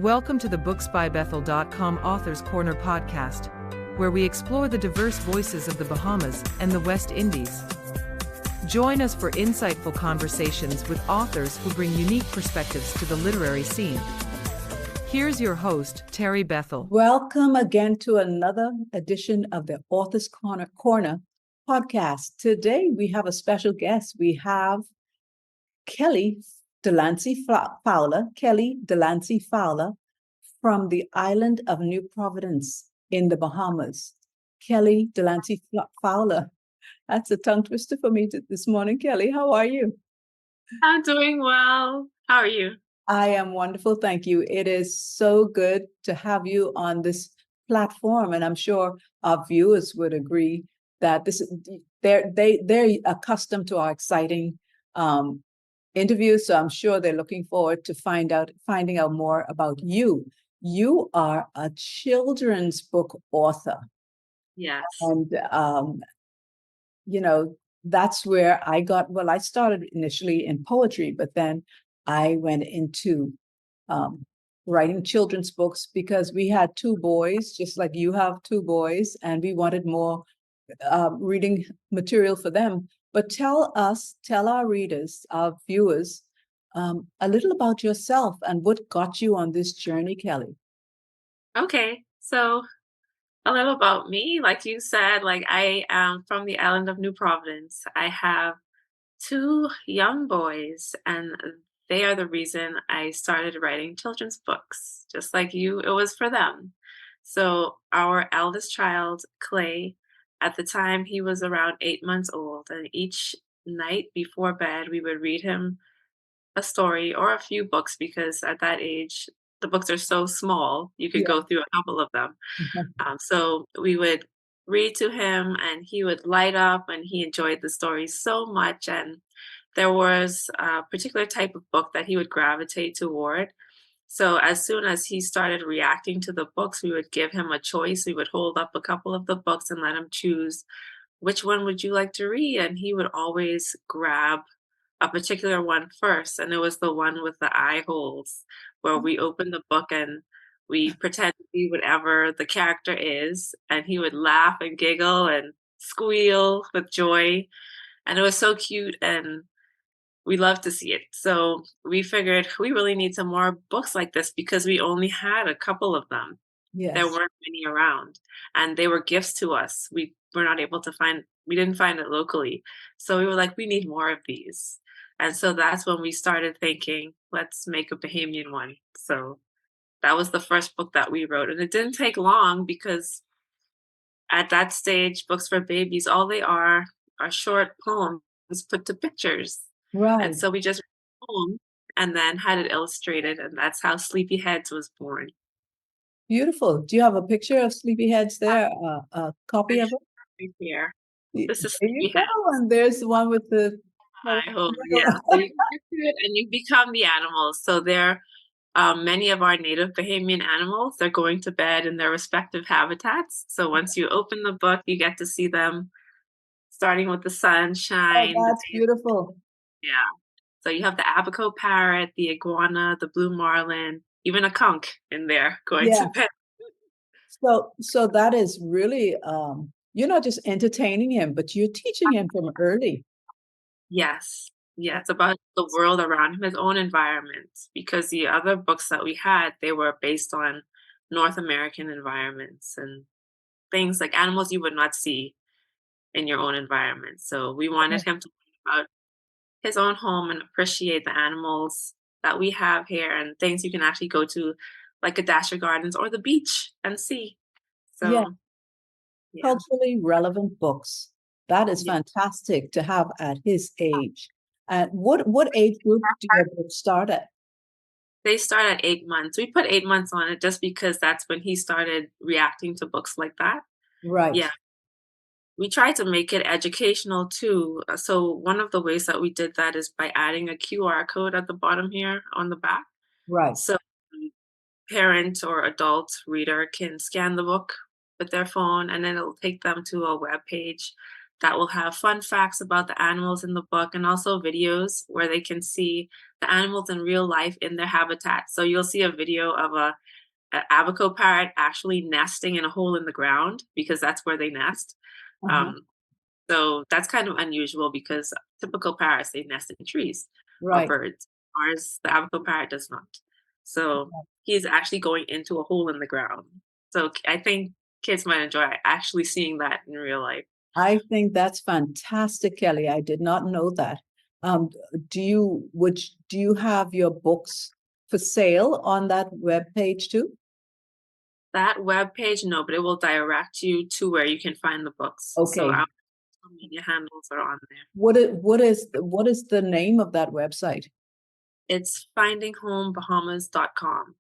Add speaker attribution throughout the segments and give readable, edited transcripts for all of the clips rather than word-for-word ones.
Speaker 1: Welcome to the booksbybethel.com Authors Corner podcast, where we explore the diverse voices of the Bahamas and the West Indies. Join us for insightful conversations with authors who bring unique perspectives to the literary scene. Here's your host, Terry Bethel.
Speaker 2: Welcome again to another edition of the Authors Corner podcast. Today we have a special guest. We have Delancy Fowler from the island of New Providence in the Bahamas. Kelly Delancy Fowler. That's a tongue twister for me this morning. Kelly, how are you?
Speaker 3: I'm doing well. How are you?
Speaker 2: I am wonderful, thank you. It is so good to have you on this platform, and I'm sure our viewers would agree that they're accustomed to our exciting interviews. So I'm sure they're looking forward to finding out more about you. You are a children's book author.
Speaker 3: Yes.
Speaker 2: And that's where I started initially in poetry, but then I went into writing children's books because we had two boys, just like you have two boys, and we wanted more reading material for them. But tell our readers, our viewers, a little about yourself and what got you on this journey, Kelly.
Speaker 3: Okay. So a little about me. Like you said, I am from the island of New Providence. I have two young boys, and they are the reason I started writing children's books. Just like you, it was for them. So our eldest child, Clay, at the time he was around 8 months old, and each night before bed we would read him a story or a few books because at that age the books are so small you could
Speaker 2: Yeah.
Speaker 3: go through a couple of them. So we would read to him and he would light up and he enjoyed the stories so much. And there was a particular type of book that he would gravitate toward. So as soon as he started reacting to the books, we would give him a choice. We would hold up a couple of the books and let him choose which one would you like to read. And he would always grab a particular one first. And it was the one with the eye holes where we open the book and we pretend to be whatever the character is, and he would laugh and giggle and squeal with joy. And it was so cute, and we loved to see it. So we figured we really need some more books like this because we only had a couple of them.
Speaker 2: Yes.
Speaker 3: There weren't many around, and they were gifts to us. We didn't find it locally. So we were like, we need more of these. And so that's when we started thinking, let's make a Bahamian one. So that was the first book that we wrote. And it didn't take long because at that stage, books for babies, all they are short poems put to pictures.
Speaker 2: Right.
Speaker 3: And so we just wrote a poem and then had it illustrated. And that's how Sleepyheads was born.
Speaker 2: Beautiful. Do you have a picture of Sleepyheads there? A copy of it?
Speaker 3: Right here.
Speaker 2: Y-
Speaker 3: This is
Speaker 2: There you
Speaker 3: Sleepyhead.
Speaker 2: go. And there's the one with the
Speaker 3: I hope, yeah. So you get to it and you become the animals. So they're many of our native Bahamian animals. They're going to bed in their respective habitats. So once you open the book, you get to see them starting with the sunshine.
Speaker 2: Oh, that's beautiful.
Speaker 3: Yeah. So you have the abaco parrot, the iguana, the blue marlin, even a conch in there going to bed.
Speaker 2: So that is really you're not just entertaining him, but you're teaching him from early.
Speaker 3: Yes. Yeah, it's about the world around him, his own environment, because the other books that we had, they were based on North American environments and things like animals you would not see in your own environment. So we wanted him to think about his own home and appreciate the animals that we have here and things you can actually go to, like Adastra Gardens or the beach and see. So, yeah.
Speaker 2: Culturally relevant books. That is fantastic to have at his age. And what age group do your books start at?
Speaker 3: They start at 8 months. We put 8 months on it just because that's when he started reacting to books like that.
Speaker 2: Right.
Speaker 3: Yeah. We tried to make it educational too. So one of the ways that we did that is by adding a QR code at the bottom here on the back.
Speaker 2: Right.
Speaker 3: So parent or adult reader can scan the book with their phone and then it'll take them to a web page that will have fun facts about the animals in the book and also videos where they can see the animals in real life in their habitat. So you'll see a video of an abaco parrot actually nesting in a hole in the ground because that's where they nest.
Speaker 2: Uh-huh.
Speaker 3: Um, so that's kind of unusual because typical parrots, they nest in trees or
Speaker 2: Right.
Speaker 3: birds. Ours, the abaco parrot does not. So he's actually going into a hole in the ground. So I think kids might enjoy actually seeing that in real life.
Speaker 2: I think that's fantastic, Kelly. I did not know that. Um, do you have your books for sale on that web page too?
Speaker 3: That web page, no, but it will direct you to where you can find the books. So
Speaker 2: Okay.
Speaker 3: our social media handles are on there.
Speaker 2: What is the name of that website?
Speaker 3: It's findinghomebahamas.com.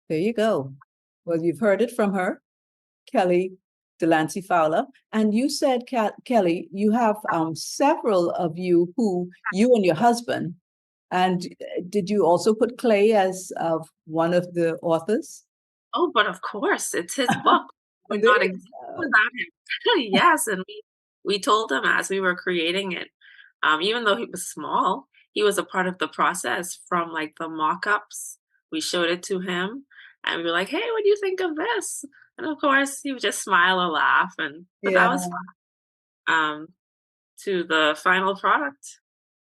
Speaker 2: There you go. Well, you've heard it from her, Kelly Delancy Fowler. And you said, Kelly, you have several of you and your husband. And did you also put Clay as one of the authors?
Speaker 3: Oh, but of course, it's his book. Would
Speaker 2: There
Speaker 3: not
Speaker 2: you
Speaker 3: exist
Speaker 2: go.
Speaker 3: without him. Yes, and we told him as we were creating it, even though he was small, he was a part of the process from like the mock-ups. We showed it to him and we were like, "Hey, what do you think of this?" And of course, he would just smile or laugh, and but
Speaker 2: Yeah,
Speaker 3: that was fun. To the final product,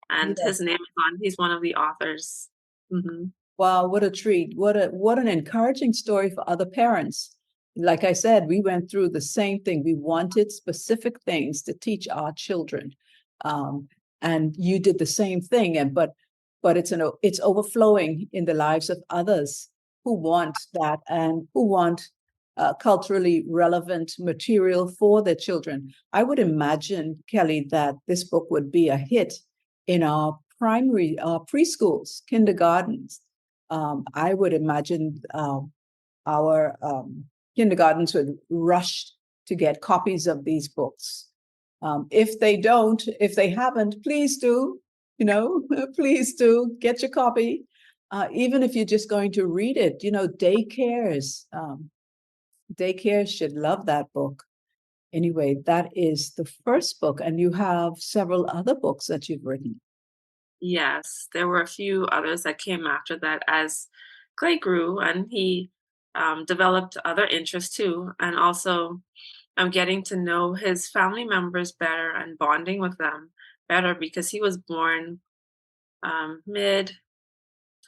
Speaker 3: and his
Speaker 2: yes.
Speaker 3: name is on. He's one of the authors. Mhm.
Speaker 2: Wow, what a treat. What an encouraging story for other parents. Like I said, we went through the same thing. We wanted specific things to teach our children. Um, and you did the same thing. But it's overflowing in the lives of others who want that and who want culturally relevant material for their children. I would imagine, Kelly, that this book would be a hit in our preschools, kindergartens. I would imagine our kindergartens would rush to get copies of these books. If they haven't, please do, please do get your copy. Even if you're just going to read it, daycares should love that book. Anyway, that is the first book, and you have several other books that you've written.
Speaker 3: Yes, there were a few others that came after that as Clay grew and he developed other interests too. And also, I'm getting to know his family members better and bonding with them better because he was born mid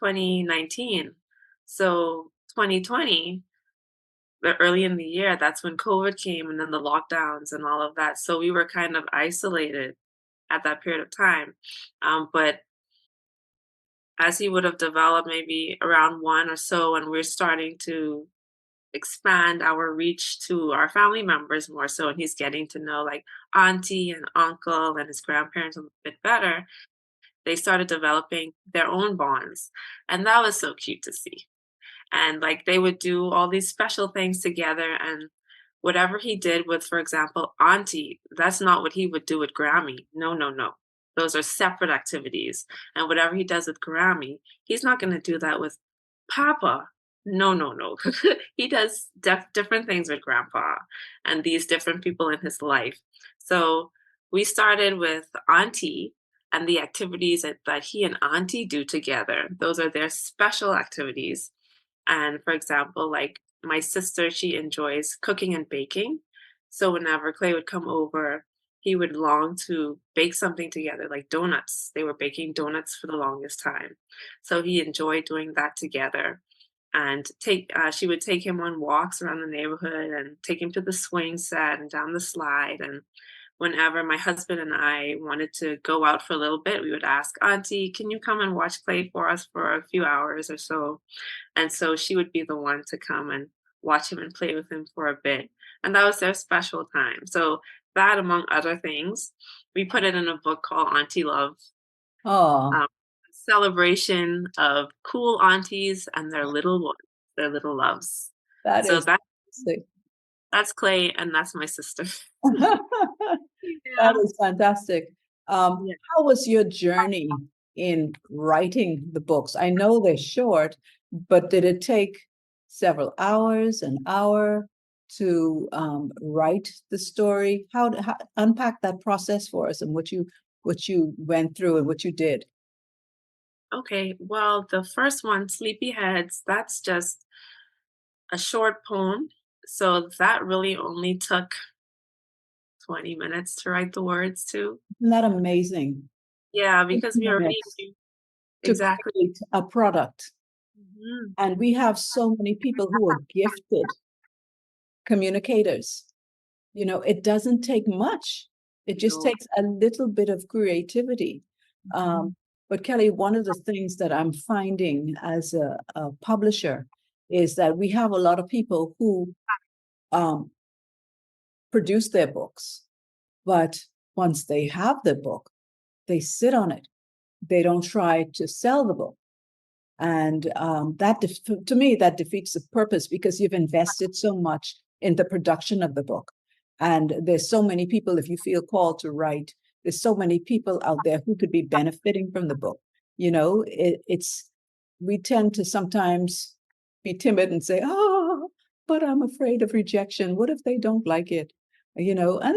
Speaker 3: 2019. So, 2020, early in the year, that's when COVID came and then the lockdowns and all of that. So, we were kind of isolated at that period of time. But as he would have developed maybe around one or so, and we're starting to expand our reach to our family members more so, and he's getting to know like auntie and uncle and his grandparents a bit better, they started developing their own bonds. And that was so cute to see. And like they would do all these special things together, and whatever he did with, for example, auntie, that's not what he would do with Grammy. No, no, no, those are separate activities. And whatever he does with Grammy, he's not going to do that with Papa. No, no, no. He does different things with Grandpa and these different people in his life. So we started with auntie and the activities that he and auntie do together. Those are their special activities. And for example, like my sister, she enjoys cooking and baking. So whenever Clay would come over, he would long to bake something together, like donuts. They were baking donuts for the longest time. So he enjoyed doing that together. And she would take him on walks around the neighborhood and take him to the swing set and down the slide. And whenever my husband and I wanted to go out for a little bit, we would ask Auntie, can you come and watch Clay for us for a few hours or so? And so she would be the one to come and watch him and play with him for a bit. And that was their special time. So that, among other things, we put it in a book called Auntie Love,
Speaker 2: Oh,
Speaker 3: celebration of cool aunties and their little ones, their little loves.
Speaker 2: that
Speaker 3: So
Speaker 2: is fantastic.
Speaker 3: that's Clay and that's my sister.
Speaker 2: That
Speaker 3: Yeah.
Speaker 2: is fantastic.
Speaker 3: Yeah.
Speaker 2: How was your journey in writing the books? I know they're short, but did it take several hours, an hour to write the story? How unpack that process for us and what you went through and what you did?
Speaker 3: Okay, well, the first one, Sleepyheads, that's just a short poem. So that really only took 20 minutes to write the words to.
Speaker 2: Isn't that amazing?
Speaker 3: Yeah,
Speaker 2: 20
Speaker 3: because we already
Speaker 2: minutes
Speaker 3: knew
Speaker 2: to
Speaker 3: exactly.
Speaker 2: create a product.
Speaker 3: Mhm.
Speaker 2: And we have so many people who are gifted communicators. You know, it doesn't take much. It just
Speaker 3: So,
Speaker 2: takes a little bit of creativity.
Speaker 3: mhm.
Speaker 2: But Kelly, one of the things that I'm finding as a publisher is that we have a lot of people who um, produce their books, but once they have the book, they sit on it. They don't try to sell the book. And to me, that defeats the purpose because you've invested so much in the production of the book. And there's so many people, if you feel called to write, there's so many people out there who could be benefiting from the book. You know, we tend to sometimes be timid and say, oh, but I'm afraid of rejection. What if they don't like it? You know, and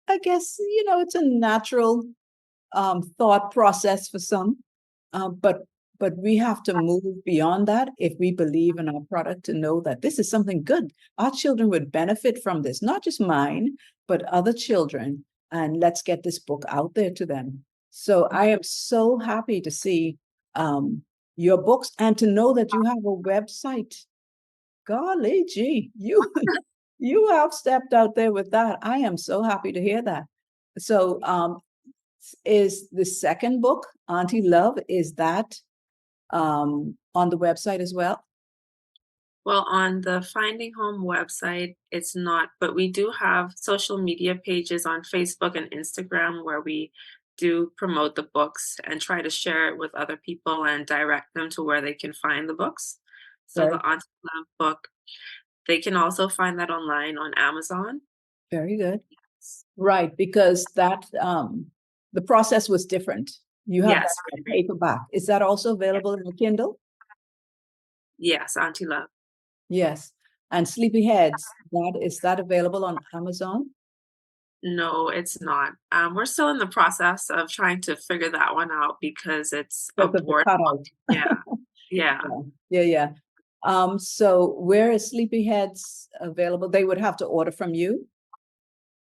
Speaker 2: I guess, you know, it's a natural thought process for some. But we have to move beyond that if we believe in our product to know that this is something good. Our children would benefit from this, not just mine, but other children. And let's get this book out there to them. So I am so happy to see your books and to know that you have a website. Golly gee, you you have stepped out there with that. I am so happy to hear that. So is the second book, Auntie Love, is that on the website as well?
Speaker 3: Well, on the Finding Home website, it's not, but we do have social media pages on Facebook and Instagram where we do promote the books and try to share it with other people and direct them to where they can find the books. So
Speaker 2: Very,
Speaker 3: the Auntie Love book, they can also find that online on Amazon.
Speaker 2: very good. Right, because that the process was different. You have that
Speaker 3: Yes,
Speaker 2: in a paperback. Is that also available in the Kindle?
Speaker 3: yes, Auntie Love.
Speaker 2: Yes. And Sleepyheads, that is that available on Amazon?
Speaker 3: No, it's not. We're still in the process of trying to figure that one out because it's a
Speaker 2: Because of the
Speaker 3: board.
Speaker 2: cutout.
Speaker 3: Yeah, yeah.
Speaker 2: Yeah, yeah, yeah. So where is Sleepyheads available? They would have to order from you?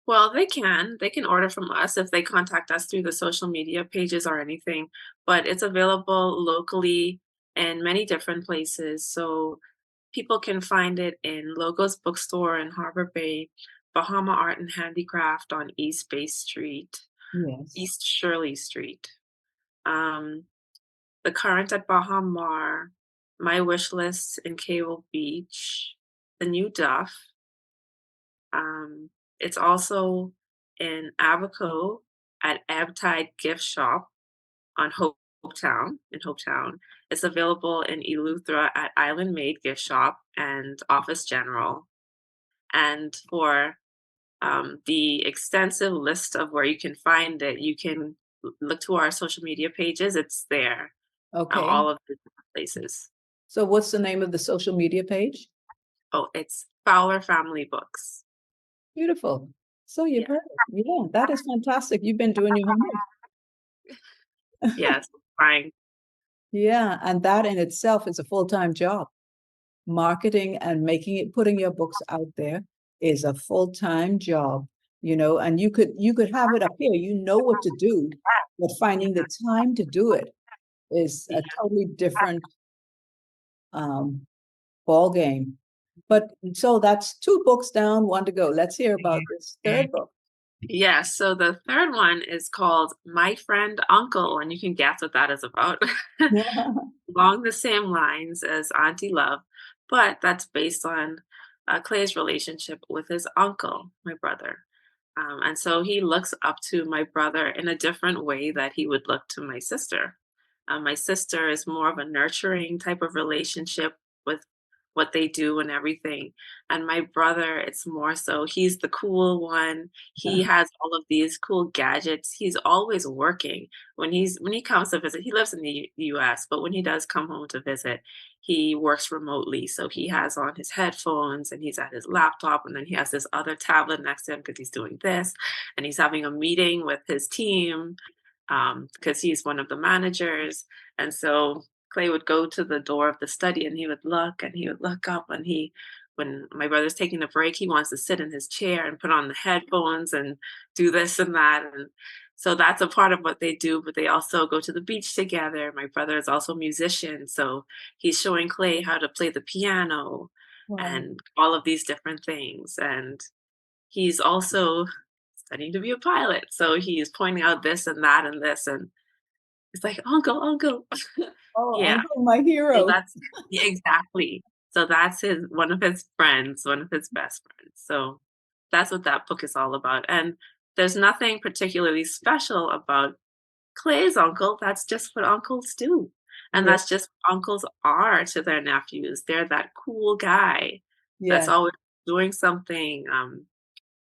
Speaker 3: Well, they can. They can order from us if they contact us through the social media pages or anything, but it's available locally in many different places. So people can find it in Logos Bookstore in Harbor Bay, Bahama Art and Handicraft on East Bay Street,
Speaker 2: Yes.
Speaker 3: East Shirley Street, um, The Current at Bahamar, My Wish List in Cable Beach, The New Duff. Um, it's also in Abaco at Ebb Tide Gift Shop on Hopetown in Hopetown. It's available in Eleuthera at Island Made Gift Shop and Office General. And for the extensive list of where you can find it, you can look to our social media pages. It's there,
Speaker 2: Okay.
Speaker 3: all of the different places.
Speaker 2: So what's the name of the social media page?
Speaker 3: Oh, it's Fowler Family Books.
Speaker 2: Beautiful. So you've
Speaker 3: Yeah.
Speaker 2: heard it. Yeah, that is fantastic. You've been doing your homework.
Speaker 3: Yes. Fine.
Speaker 2: Yeah, and that in itself is a full-time job. Marketing and making it, putting your books out there is a full-time job, you know, and you could have it up here. You know what to do, but finding the time to do it is
Speaker 3: Yeah.
Speaker 2: a totally different um ball game. But so that's two books down, one to go. Let's hear about this third book.
Speaker 3: Yeah, so the third one is called My Friend Uncle, and you can guess what that is about. Along the same lines as Auntie Love, but that's based on Clay's relationship with his uncle, my brother. And so he looks up to my brother in a different way that he would look to my sister. My sister is more of a nurturing type of relationship with what they do and everything. And my brother, it's more so he's the cool one. He has all of these cool gadgets. He's always working. When he comes to visit, he lives in the US, but when he does come home to visit, he works remotely. So he has on his headphones and he's at his laptop, and then he has this other tablet next to him because he's doing this, and he's having a meeting with his team because he's one of the managers. And so Clay would go to the door of the study and he would look and he would look up, and when my brother's taking a break, he wants to sit in his chair and put on the headphones and do this and that. And so that's a part of what they do, but they also go to the beach together. My brother is also a musician, so he's showing Clay how to play the piano
Speaker 2: Wow.
Speaker 3: and all of these different things. And he's also studying to be a pilot. So he's pointing out this and that and this. And it's like, Uncle, Uncle.
Speaker 2: Oh,
Speaker 3: Yeah.
Speaker 2: Uncle, my
Speaker 3: So
Speaker 2: hero.
Speaker 3: that's yeah, exactly. So that's his one of his friends, one of his best friends. So that's what that book is all about. And there's nothing particularly special about Clay's uncle. That's just what uncles do. And
Speaker 2: Yeah,
Speaker 3: that's just what uncles are to their nephews. They're that cool guy that's
Speaker 2: yeah,
Speaker 3: always doing something,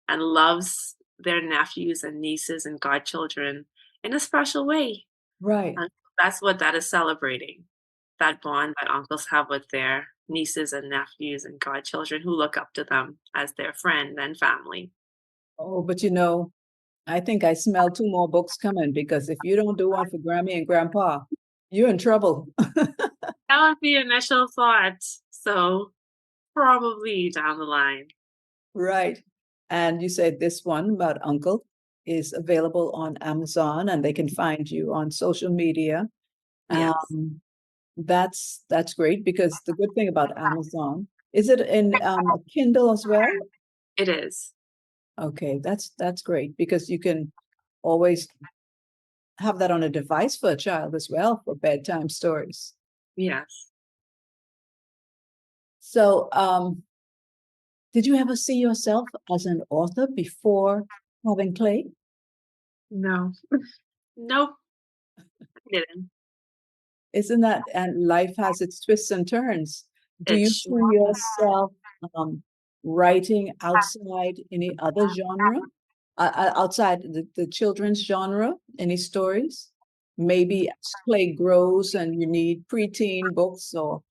Speaker 3: and loves their nephews and nieces and godchildren in a special way.
Speaker 2: right.
Speaker 3: And that's what that is celebrating, that bond that uncles have with their nieces and nephews and godchildren who look up to them as their friend and family.
Speaker 2: Oh, but you know, I think I smell two more books coming because if you don't do one for Grammy and Grandpa, you're in trouble.
Speaker 3: That was the initial thought. So probably down the line.
Speaker 2: Right. And you said this one about Uncle is available on Amazon and they can find you on social media.
Speaker 3: Yes,
Speaker 2: Um, that's great because the good thing about Amazon, is it in a Kindle as well?
Speaker 3: it is.
Speaker 2: Okay, that's great because you can always have that on a device for a child as well for bedtime stories.
Speaker 3: Yes.
Speaker 2: So, did you ever see yourself as an author before having Clay?
Speaker 3: No. Nope. I didn't.
Speaker 2: Isn't that, and life has its twists and turns. Do
Speaker 3: It
Speaker 2: you
Speaker 3: sure.
Speaker 2: see yourself um, writing outside any other genre? Outside the children's genre, any stories? Maybe as Clay grows and you need preteen books, or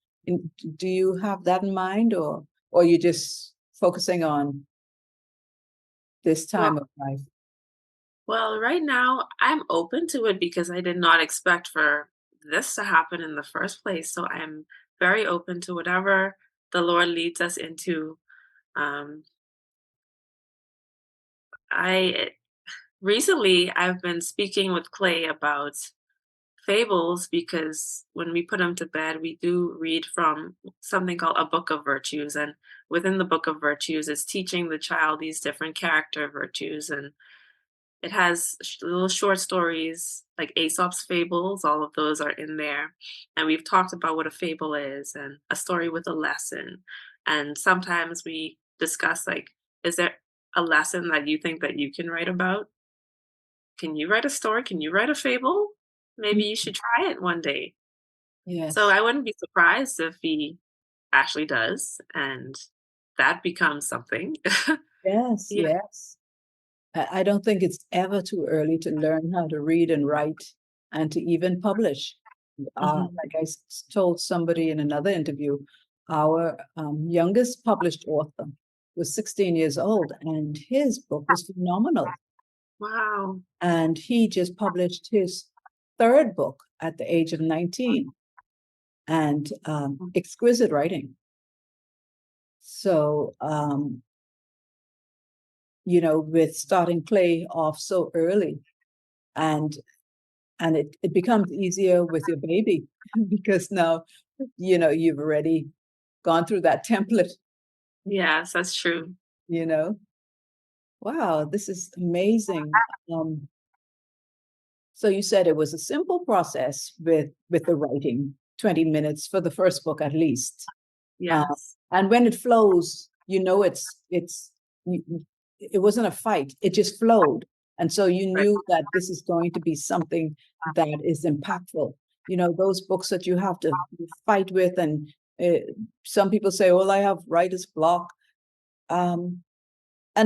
Speaker 2: do you have that in mind, or you just focusing on this
Speaker 3: Well,
Speaker 2: time of life?
Speaker 3: well, right now I'm open to it because I did not expect for this to happen in the first place. So I'm very open to whatever the Lord leads us into. Um, I recently I've been speaking with Clay about fables because when we put him to bed, we do read from something called a book of virtues, and within the book of virtues, it's teaching the child these different character virtues, and it has little short stories like Aesop's fables. All of those are in there, and we've talked about what a fable is and a story with a lesson. And sometimes we discuss like, is there a lesson that you think that you can write about? Can you write a story? Can you write a fable? Maybe
Speaker 2: Mm,
Speaker 3: you should try it one day. So
Speaker 2: yes,
Speaker 3: I wouldn't be surprised if he actually does, and that becomes something.
Speaker 2: yes,
Speaker 3: Yeah.
Speaker 2: yes. I don't think it's ever too early to learn how to read and write and to even publish.
Speaker 3: Mhm.
Speaker 2: Like told somebody in another interview, our youngest published author was 16 years old and his book was phenomenal.
Speaker 3: Wow.
Speaker 2: And he just published his third book at the age of 19 and exquisite writing. So, with starting Clay off so early and it becomes easier with your baby because now you've already gone through that template.
Speaker 3: Yes, that's true.
Speaker 2: you know wow, this is amazing. um so you said it was a simple process with the writing, 20 minutes for the first book at least. uh,
Speaker 3: Yes.
Speaker 2: and when it flows, it wasn't a fight, it just flowed. And so you
Speaker 3: Right.
Speaker 2: knew that this is going to be something that is impactful. Those books that you have to fight with and Some people say, well, I have writer's block. And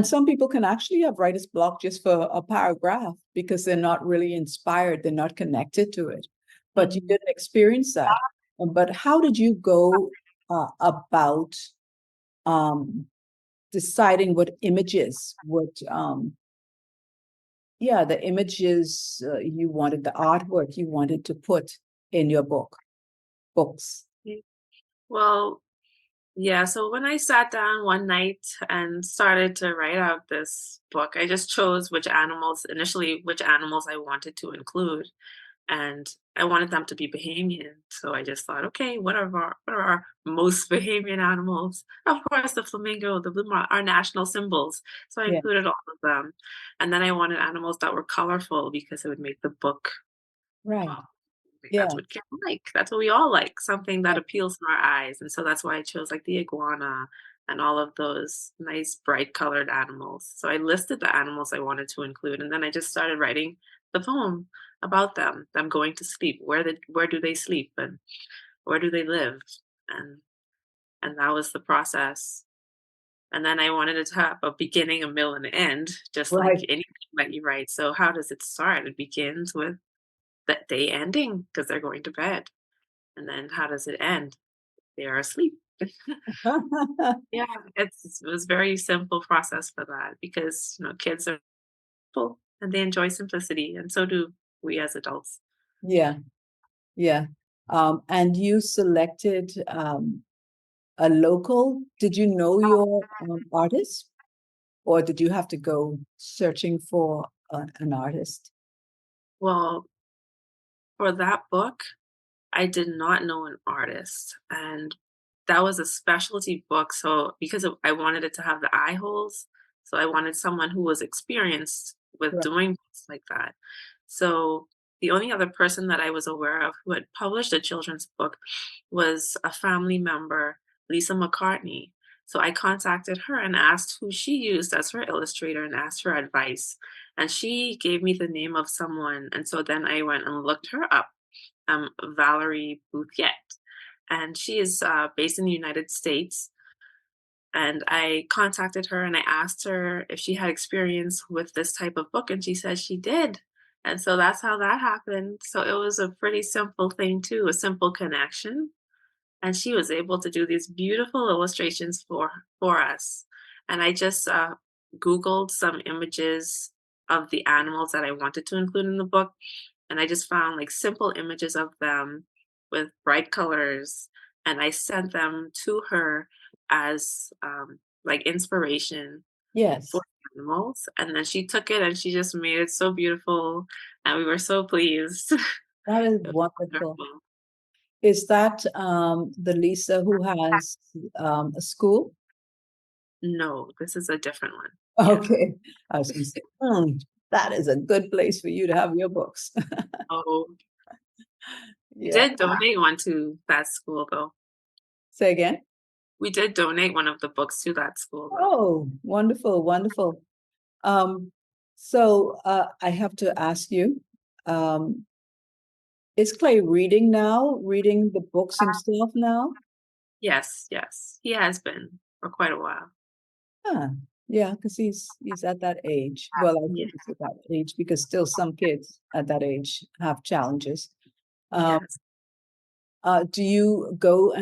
Speaker 2: some people can actually have writer's block just for a paragraph because they're not really inspired, they're not connected to it. But you didn't experience that. But how did you go about deciding what images, the images you wanted, the artwork you wanted to put in your books?
Speaker 3: Well, yeah, so when I sat down one night and started to write out this book, I just chose initially which animals I wanted to include. And I wanted them to be Bahamian. So I just thought, okay, what are our most Bahamian animals? Of course, the flamingo, the blue mar are national symbols. So I
Speaker 2: Yeah,
Speaker 3: included all of them. And then I wanted animals that were colorful because it would make the book
Speaker 2: right.
Speaker 3: I think
Speaker 2: Yeah,
Speaker 3: that's what kids like. That's what we all like, something that
Speaker 2: yeah.
Speaker 3: appeals to our eyes. And so that's why I chose like the iguana and all of those nice bright colored animals. So I listed the animals I wanted to include, and then I just started writing the poem about them going to sleep. Where do they sleep and where do they live? And and that was the process. And then I wanted it to have a beginning, a middle, and an end, just like
Speaker 2: Right.
Speaker 3: anything that you write. So how does it start? It begins with that day ending because they're going to bed. And then how does it end? They are asleep. Yeah, it was very simple process for that because, kids are simple and they enjoy simplicity, and so do we as adults.
Speaker 2: Yeah, yeah. And you selected a local. Did you know your artist, or did you have to go searching for an artist?
Speaker 3: Well, for that book, I did not know an artist, and that was a specialty book, so I wanted it to have the eye holes, so I wanted someone who was experienced with
Speaker 2: Right.
Speaker 3: doing books like that. So, the only other person that I was aware of who had published a children's book was a family member, Lisa McCartney. So I contacted her and asked who she used as her illustrator and asked her advice, and she gave me the name of someone, and so then I went and looked her up, Valerie Bouthiet, and she is based in the United States. And I contacted her and I asked her if she had experience with this type of book, and she said she did. And so that's how that happened. So it was a pretty simple thing, too, a simple connection. And she was able to do these beautiful illustrations for us. And I just Googled some images of the animals that I wanted to include in the book, and I just found like simple images of them with bright colors, and I sent them to her as like inspiration for
Speaker 2: Yes,
Speaker 3: animals. And then she took it and she just made it so beautiful, and we were so pleased. It
Speaker 2: that is
Speaker 3: was
Speaker 2: wonderful.
Speaker 3: wonderful.
Speaker 2: Is that the Lisa who has a school?
Speaker 3: No, this is a different one. Yeah.
Speaker 2: Okay, I was going to say, that is a good place for you to have your books.
Speaker 3: Oh, we
Speaker 2: Yeah.
Speaker 3: did donate one to that school, though.
Speaker 2: Say again.
Speaker 3: We did donate one of the books to that school, though.
Speaker 2: Oh, wonderful, wonderful. Um, so I have to ask you, um, is Clay reading now, reading the books himself now?
Speaker 3: Yes, yes, he has been for quite a while.
Speaker 2: Huh. Yeah, because he's at that age. Well, I
Speaker 3: Yeah,
Speaker 2: think he's at that age because still some kids at that age have challenges. Um,
Speaker 3: yes.
Speaker 2: do you go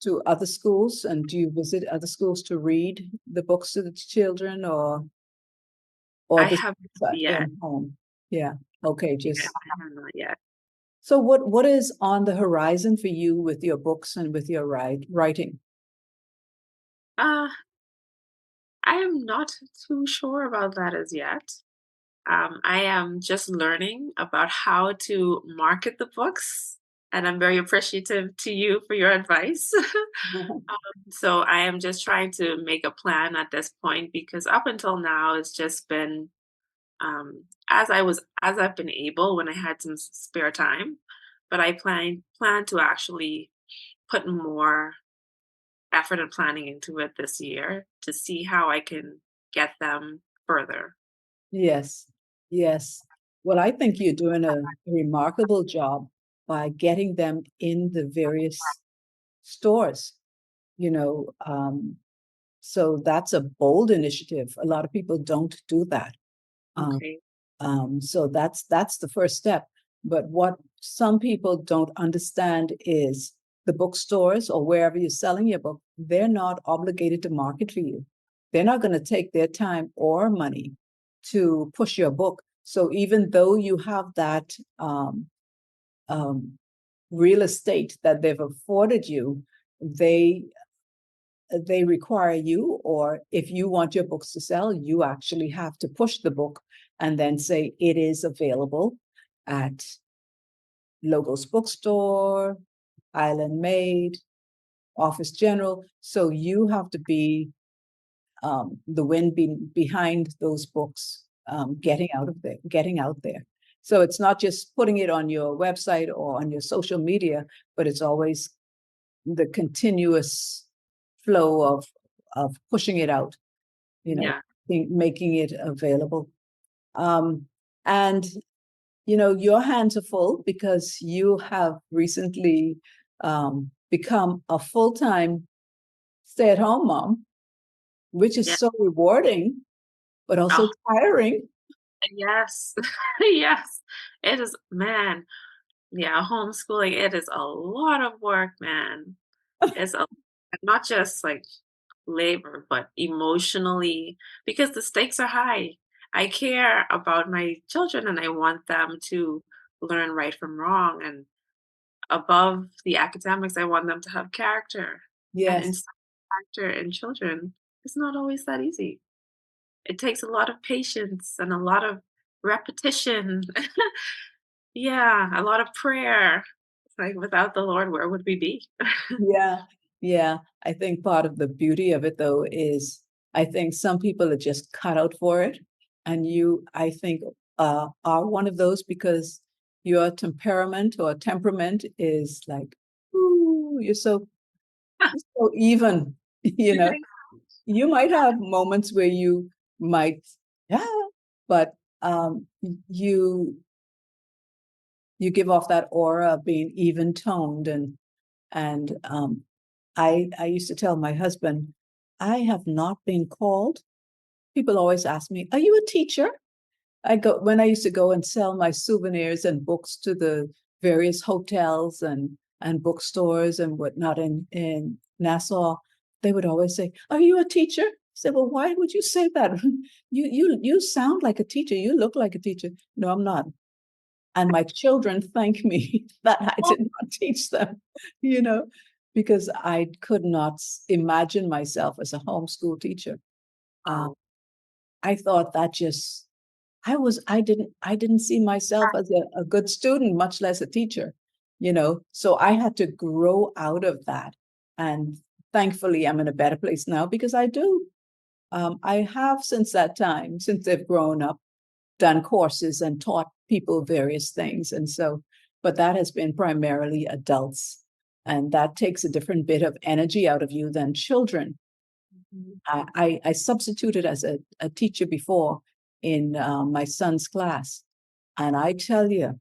Speaker 2: to other schools and do you visit other schools to read the books to the children or
Speaker 3: I
Speaker 2: this
Speaker 3: haven't yet.
Speaker 2: in home? Yeah. Okay,
Speaker 3: Yeah,
Speaker 2: just
Speaker 3: I have not yet.
Speaker 2: so what is on the horizon for you with your books and with your writing?
Speaker 3: Uh, I am not too sure about that as yet. I am just learning about how to market the books, and I'm very appreciative to you for your advice. So I am just trying to make a plan at this point because up until now it's just been as I've been able when I had some spare time. But I plan to actually put more effort and planning into it this year to see how I can get them further.
Speaker 2: Yes, yes. Well, I think you're doing a remarkable job by getting them in the various stores, you know. So that's a bold initiative. A lot of people don't do that.
Speaker 3: Okay.
Speaker 2: So that's the first step. But what some people don't understand is the bookstores or wherever you're selling your book, they're not obligated to market for you. They're not going to take their time or money to push your book. So even though you have that um, real estate that they've afforded you, they require you, or if you want your books to sell, you actually have to push the book and then say it is available at Logos Bookstore, Island Made, Office General. So you have to be the wind behind those books, getting out there. So it's not just putting it on your website or on your social media, but it's always the continuous flow of pushing it out,
Speaker 3: Yeah.
Speaker 2: making it available. And your hands are full because you have recently become a full-time stay-at-home mom, which is
Speaker 3: Yeah.
Speaker 2: so rewarding, but also
Speaker 3: Oh,
Speaker 2: tiring.
Speaker 3: yes. Yes. It is, man. Yeah, homeschooling, it is a lot of work, man. It's a not just like labor, but emotionally, because the stakes are high. I care about my children and I want them to learn right from wrong. And above the academics, I want them to have character. And
Speaker 2: Yes.
Speaker 3: instilling character in children is not always that easy. It takes a lot of patience and a lot of repetition. Yeah, a lot of prayer. It's like without the Lord, where would we be?
Speaker 2: Yeah. Yeah. I think part of the beauty of it, though, is I think some people are just cut out for it. And you, I think, are one of those because your temperament is like, ooh, you're so even, you know. You might have moments where you might, yeah, but you you give off that aura of being even toned, and I used to tell my husband, I have not been called. People always ask me, "Are you a teacher?" When I used to go and sell my souvenirs and books to the various hotels and bookstores and whatnot in Nassau, they would always say, "Are you a teacher?" I said, "Well, why would you say that? You sound like a teacher. You look like a teacher." No, I'm not. And my children thank me that I
Speaker 3: Oh,
Speaker 2: did not teach them, you know, because I could not imagine myself as a homeschool teacher. Uh,
Speaker 3: wow.
Speaker 2: I thought that just I didn't see myself as a good student, much less a teacher, So I had to grow out of that. And thankfully I'm in a better place now because I do. I have since that time, since they've grown up, done courses and taught people various things. And so, but that has been primarily adults. And that takes a different bit of energy out of you than children.
Speaker 3: Mhm.
Speaker 2: I substituted as a teacher before in my son's class. And I tell you,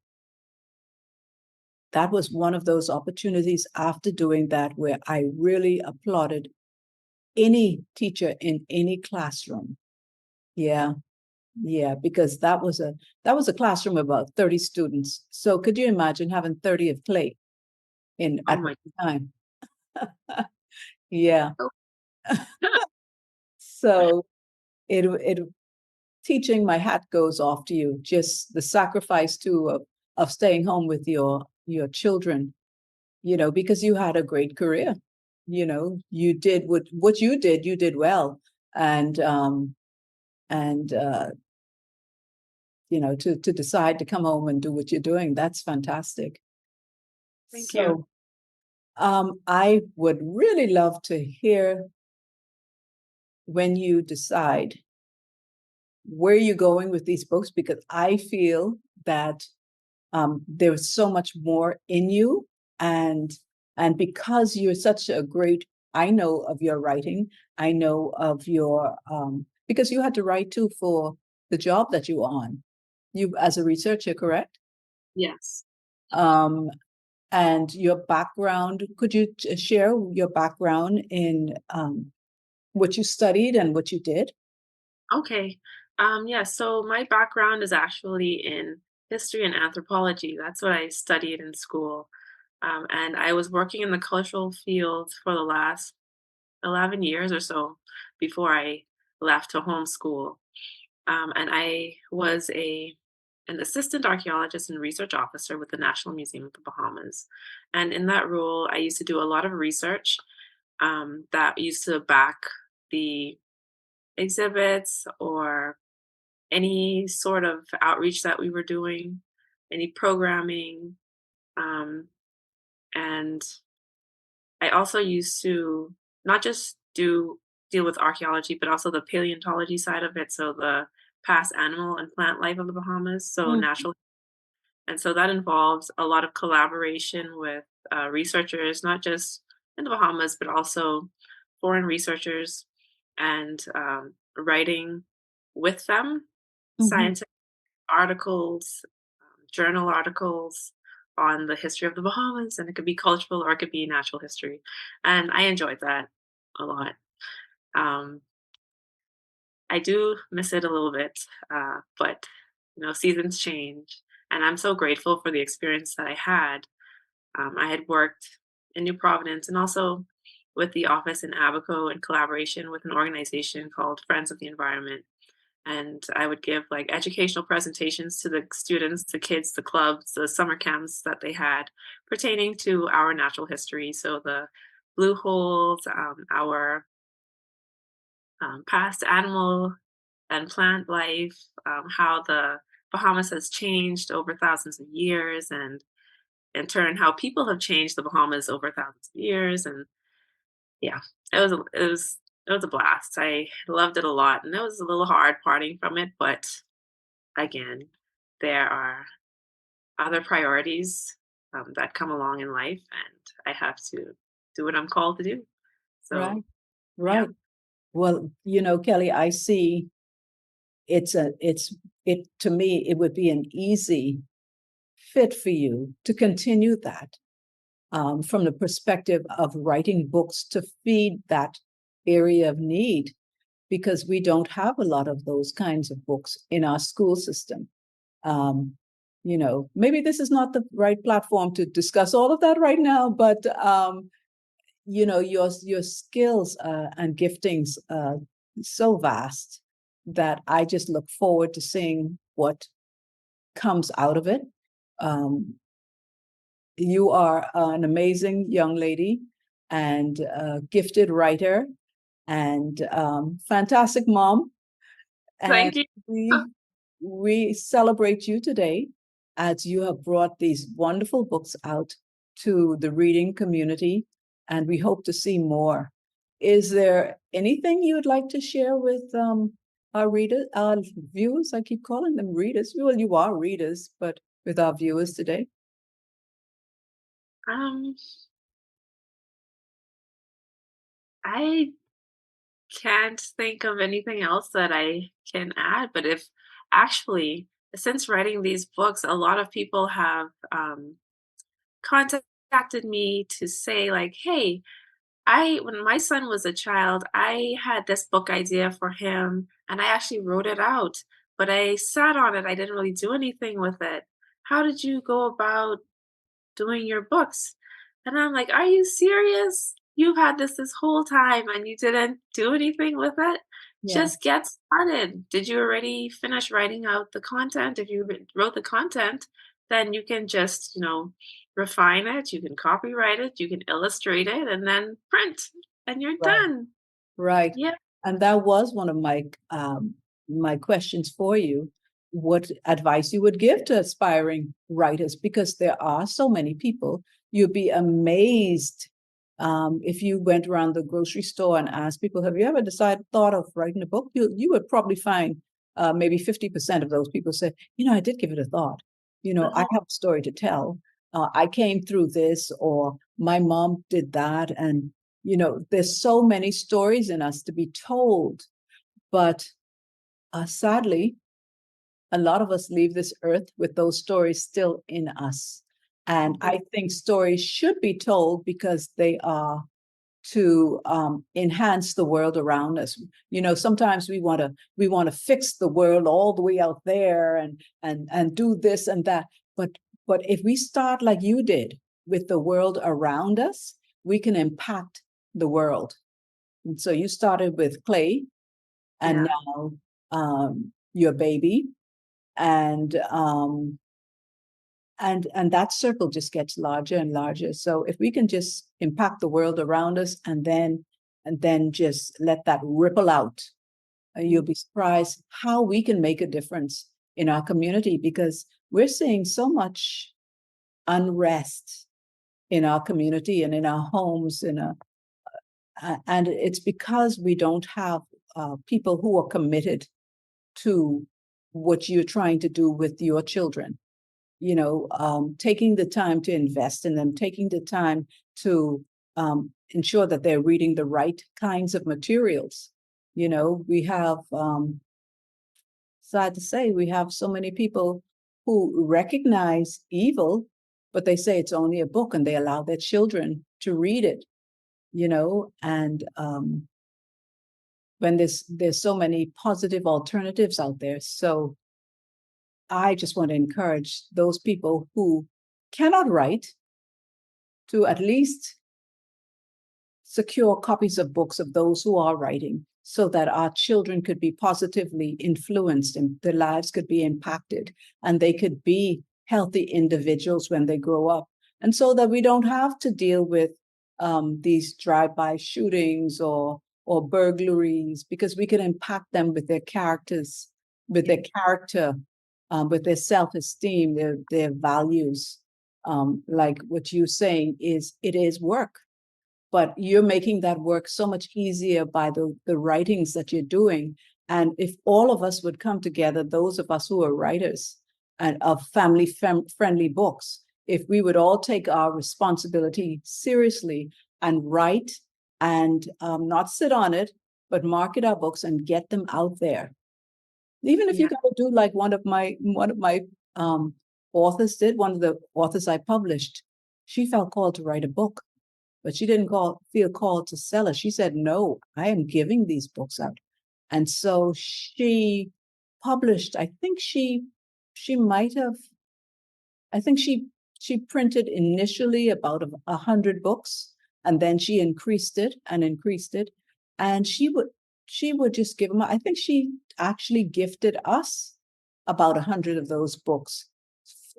Speaker 2: that was one of those opportunities after doing that where I really applauded any teacher in any classroom. Yeah, yeah, because that was a classroom of about 30 students. So could you imagine having 30 of clay in
Speaker 3: Oh
Speaker 2: at
Speaker 3: my
Speaker 2: one time? Yeah.
Speaker 3: God.
Speaker 2: So it teaching, my hat goes off to you. Just the sacrifice too of staying home with your children, because you had a great career. You did what you did well. And to decide to come home and do what you're doing, that's fantastic.
Speaker 3: Thank you.
Speaker 2: So I would really love to hear when you decide where you're going with these books, because I feel that there's so much more in you, and because you're such a great, I know of your writing, I know of your because you had to write too for the job that you were on, you as a researcher, correct?
Speaker 3: Yes.
Speaker 2: um and your background. Could you share your background in what you studied and what you did?
Speaker 3: Okay. Yeah, so my background is actually in history and anthropology. That's what I studied in school. And I was working in the cultural field for the last 11 years or so before I left to homeschool. And I was an assistant archaeologist and research officer with the National Museum of the Bahamas. And in that role, I used to do a lot of research that used to back the exhibits or any sort of outreach that we were doing, any programming. Um, and I also used to not just deal with archaeology, but also the paleontology side of it. So the past animal and plant life of the Bahamas, so
Speaker 2: Mm,
Speaker 3: natural. And so that involves a lot of collaboration with researchers, not just in the Bahamas, but also foreign researchers, and writing with them
Speaker 2: mhm,
Speaker 3: scientific articles, journal articles on the history of the Bahamas, and it could be cultural or it could be natural history. And I enjoyed that a lot. Um, I do miss it a little bit, but seasons change, and I'm so grateful for the experience that I had. I had worked in New Providence and also with the office in Abaco in collaboration with an organization called Friends of the Environment. And I would give like educational presentations to the students, the kids, the clubs, the summer camps that they had pertaining to our natural history. So the blue holes, our past animal and plant life, how the Bahamas has changed over thousands of years, and in turn, how people have changed the Bahamas over thousands of years. And yeah, it was a blast. I loved it a lot, and it was a little hard parting from it, but again, there are other priorities that come along in life, and I have to do what I'm called to do. So
Speaker 2: right,
Speaker 3: yeah.
Speaker 2: right. Well, Kelly, I see it to me, it would be an easy fit for you to continue that from the perspective of writing books to feed that area of need, because we don't have a lot of those kinds of books in our school system. Um, maybe this is not the right platform to discuss all of that right now, but your skills and giftings so vast that I just look forward to seeing what comes out of it. Um, you are an amazing young lady and a gifted writer and fantastic mom. And
Speaker 3: Thank you.
Speaker 2: we celebrate you today as you have brought these wonderful books out to the reading community, and we hope to see more. Is there anything you would like to share with our readers, our viewers? I keep calling them readers. Well, you are readers, but with our viewers today.
Speaker 3: Um, I can't think of anything else that I can add, but if actually, since writing these books, a lot of people have contacted me to say, like, hey, when my son was a child, I had this book idea for him and I actually wrote it out, but I sat on it. I didn't really do anything with it. How did you go about doing your books? And I'm like, are you serious? You've had this whole time and you didn't do anything with it?
Speaker 2: Yeah,
Speaker 3: Just get started. Did you already finish writing out the content? If you wrote the content, then you can just, refine it, you can copyright it, you can illustrate it, and then print, and you're
Speaker 2: right.
Speaker 3: done.
Speaker 2: Right.
Speaker 3: Yeah.
Speaker 2: And that was one of my questions for you. What advice you would give to aspiring writers? Because there are so many people. You'd be amazed if you went around the grocery store and asked people, "Have you ever thought of writing a book?" You would probably find maybe 50% of those people say, "I did give it a thought. I
Speaker 3: Mhm.
Speaker 2: have a story to tell. I came through this, or my mom did that, and." There's so many stories in us to be told, but sadly, a lot of us leave this earth with those stories still in us. And I think stories should be told because they are to enhance the world around us. You know, sometimes we want to fix the world all the way out there and do this and that. But if we start like you did with the world around us, we can impact the world. And so you started with clay, and now your baby, and that circle just gets larger and larger. So if we can just impact the world around us and then just let that ripple out, you'll be surprised how we can make a difference in our community, because we're seeing so much unrest in our community and in our homes, and it's because we don't have people who are committed to what you're trying to do with your children. You know, taking the time to invest in them, taking the time to ensure that they're reading the right kinds of materials. You know, we have, sad to say, we have so many people who recognize evil, but they say it's only a book and they allow their children to read it, you know, and when there's so many positive alternatives out there. So I just want to encourage those people who cannot write to at least secure copies of books of those who are writing, so that our children could be positively influenced and their lives could be impacted and they could be healthy individuals when they grow up. And so that we don't have to deal with these drive-by shootings or burglaries, because we can impact them with their characters, with their character, with their self-esteem, their values. Like what you're saying is, it is work, but you're making that work so much easier by the writings that you're doing. And if all of us would come together, those of us who are writers and of family-friendly books, if we would all take our responsibility seriously and write and not sit on it, but market our books and get them out there. Even if you got to do like one of my authors did, one of the authors I published, she felt called to write a book, but she didn't feel called to sell it. She said, no, I am giving these books out. And so she published, I think she printed initially about 100 books, and then she increased it. And she would just give them. I think she actually gifted us about 100 of those books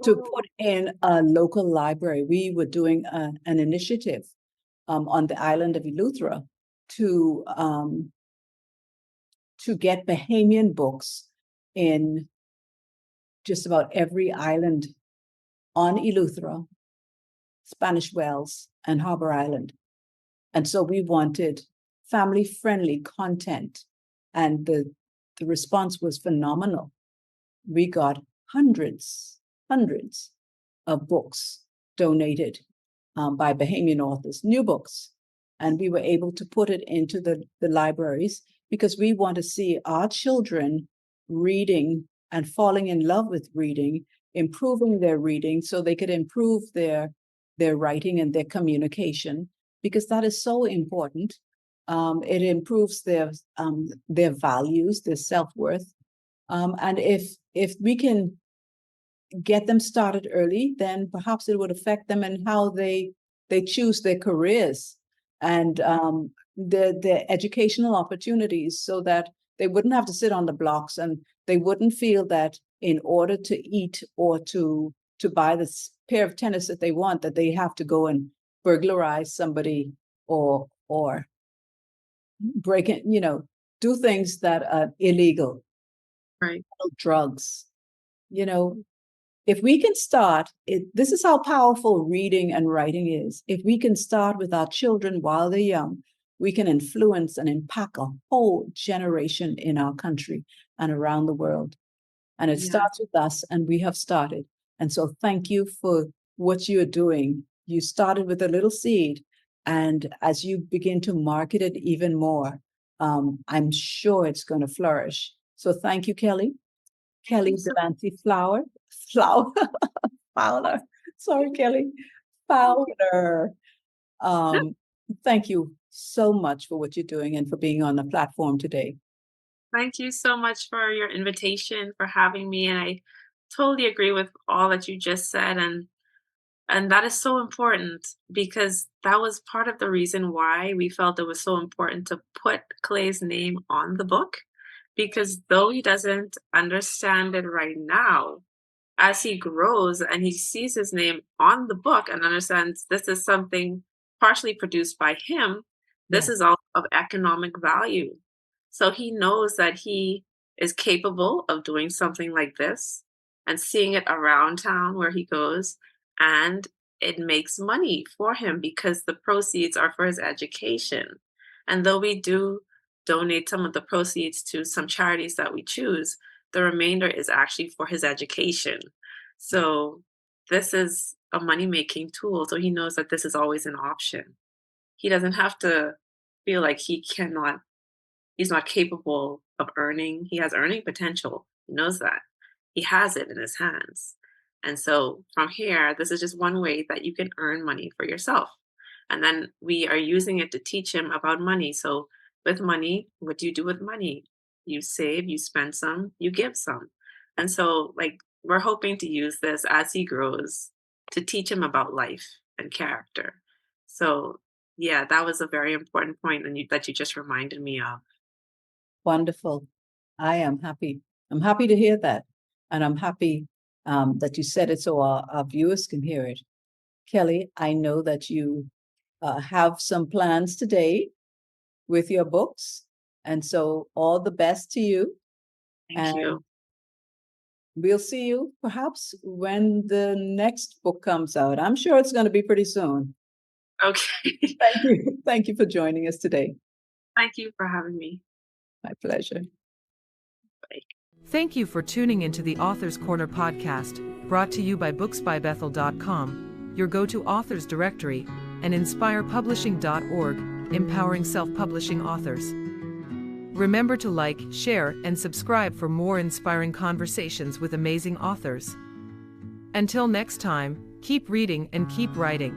Speaker 2: to put in a local library. We were doing an initiative on the island of Eleuthera to get Bahamian books in just about every island on Eleuthera, Spanish Wells, and Harbor Island. And so we wanted family-friendly content, and the response was phenomenal. We got hundreds of books donated by Bahamian authors, new books, and we were able to put it into the libraries, because we want to see our children reading and falling in love with reading, improving their reading so they could improve their writing and their communication, because that is so important. It improves their values, their self-worth. And if we can get them started early, then perhaps it would affect them in how they choose their careers and their educational opportunities, so that they wouldn't have to sit on the blocks, and they wouldn't feel that in order to eat or to buy this pair of tennis that they want, that they have to go and burglarize somebody or break it, do things that are illegal,
Speaker 3: Right.
Speaker 2: drugs. If we can start it, this is how powerful reading and writing is. If we can start with our children while they're young, we can influence and impact a whole generation in our country and around the world. And it starts with us, and we have started. And so thank you for what you're doing. You started with a little seed, and as you begin to market it even more, I'm sure it's going to flourish. So thank you, Kelly. Kelly Delancy Fowler. Sorry, Kelly. Fowler. Um, Thank you so much for what you're doing and for being on the platform today.
Speaker 3: Thank you so much for your invitation, for having me. And I totally agree with all that you just said. And that is so important because that was part of the reason why we felt it was so important to put Clay's name on the book. Because though he doesn't understand it right now, as he grows and he sees his name on the book and understands this is something partially produced by him, this
Speaker 2: Yeah,
Speaker 3: is all of economic value. So he knows that he is capable of doing something like this and seeing it around town where he goes, and it makes money for him because the proceeds are for his education. And though we do donate some of the proceeds to some charities that we choose, the remainder is actually for his education. So this is a money-making tool, so he knows that this is always an option. He doesn't have to feel like he's not capable of earning. He has earning potential. He knows that. He has it in his hands. And so from here, this is just one way that you can earn money for yourself. And then we are using it to teach him about money. So with money, what do you do with money? You save, you spend some, you give some. And so like we're hoping to use this as he grows to teach him about life and character. So yeah, that was a very important point that you just reminded me of.
Speaker 2: wonderful. I am happy. I'm happy to hear that. And I'm happy that you said it so our viewers can hear it. Kelly, I know that you have some plans today with your books. And so all the best to you.
Speaker 3: Thank
Speaker 2: And
Speaker 3: you.
Speaker 2: we'll see you perhaps when the next book comes out. I'm sure it's going to be pretty soon.
Speaker 3: Okay.
Speaker 2: Thank you. Thank you for joining us today.
Speaker 3: Thank you for having me.
Speaker 2: My pleasure.
Speaker 3: Bye.
Speaker 1: Thank you for tuning into the Author's Corner podcast, brought to you by booksbybethel.com, your go-to authors directory, and inspirepublishing.org, empowering self-publishing authors. Remember to like, share, and subscribe for more inspiring conversations with amazing authors. Until next time, keep reading and keep writing.